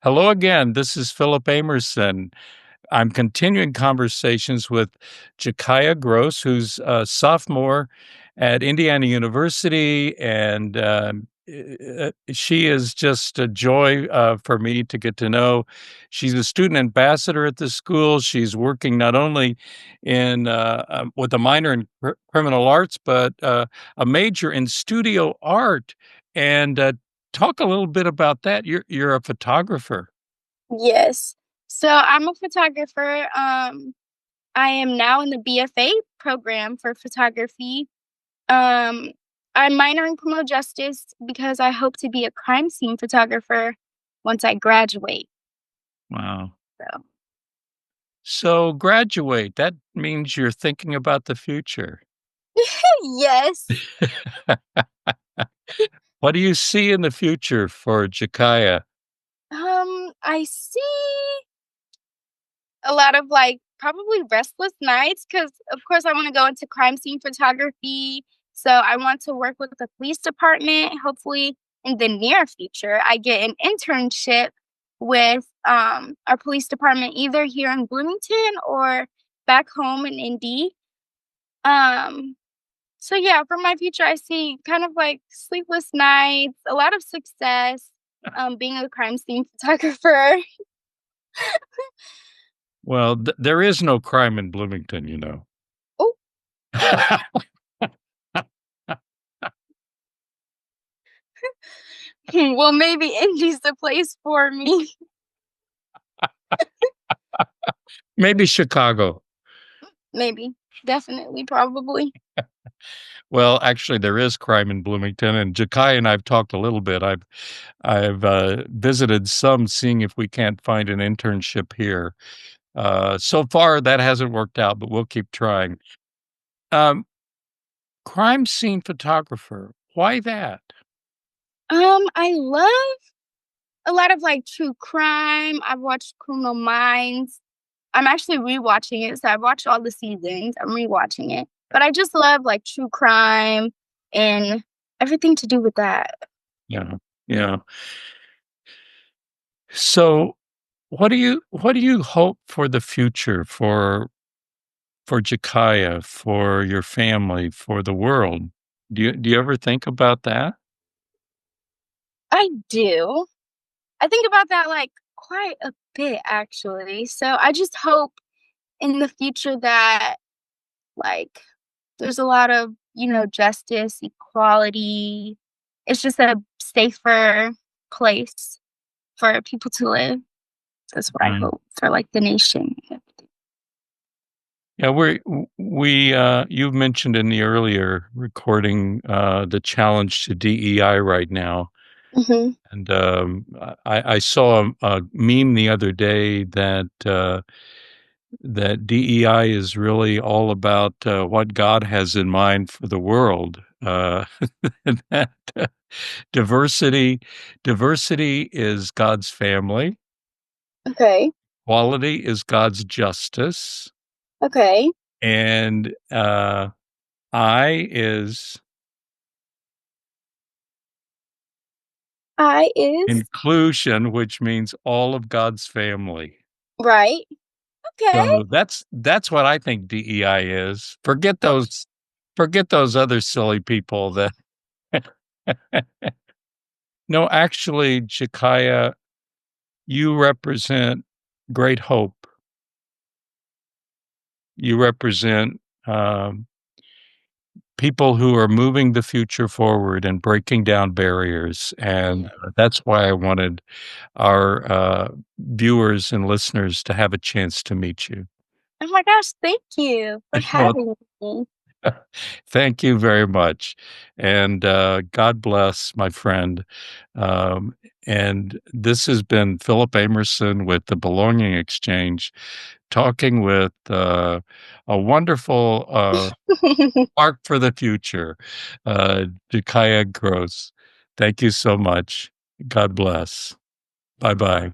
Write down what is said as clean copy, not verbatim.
Hello again. This is Philip Amerson. I'm continuing conversations with Jaciaya Gross, who's a sophomore at Indiana University, and she is just a joy for me to get to know. She's a student ambassador at the school. She's working not only in with a minor in criminal arts, but a major in studio art. And talk a little bit about that. You're a photographer. Yes. So I'm a photographer. I am now in the BFA program for photography. Um, I minor in criminal justice because I hope to be a crime scene photographer once I graduate. Wow. So So graduate, that means you're thinking about the future. yes. What do you see in the future for Jakaya? I see a lot of probably restless nights because of course I want to go into crime scene photography. So I want to work with the police department. Hopefully in the near future I get an internship with our police department either here in Bloomington or back home in Indy. Um so yeah, for my future I see kind of like sleepless nights, a lot of success, being a crime scene photographer. Well, there is no crime in Bloomington, you know. Oh, well maybe Indy's the place for me. Maybe Chicago. Maybe. Definitely, probably. Well, actually, there is crime in Bloomington, and Jakaya and I've talked a little bit. I've visited some, seeing if we can't find an internship here. So far, that hasn't worked out, but we'll keep trying. Um, Crime scene photographer. Why that? I love a lot of true crime. I've watched Criminal Minds. I'm actually rewatching it, so I've watched all the seasons. I'm rewatching it. But I just love true crime and everything to do with that. Yeah, yeah. So, what do you hope for the future for Jakaya, for your family, for the world? Do you ever think about that? I do. I think about that quite a bit actually. So I just hope in the future that like there's a lot of, justice, equality. It's just a safer place for people to live. That's what I Right. hope for the nation. Yeah, you've mentioned in the earlier recording the challenge to DEI right now. Hmm. And I saw a meme the other day that DEI is really all about what God has in mind for the world. And that diversity is God's family, Okay. quality is God's justice, Okay. and I is I is inclusion, which means all of God's family. right. Okay. So that's what I think DEI is. Forget those other silly people that no, actually, Jakaya, you represent great hope. You represent people who are moving the future forward and breaking down barriers. And that's why I wanted our viewers and listeners to have a chance to meet you. Oh my gosh, thank you for Well, having me. thank you very much. And God bless, my friend. Um, and this has been Philip Amerson with the Belonging Exchange, talking with a wonderful spark for the future, Jakaya Gross. Thank you so much. God bless. Bye bye.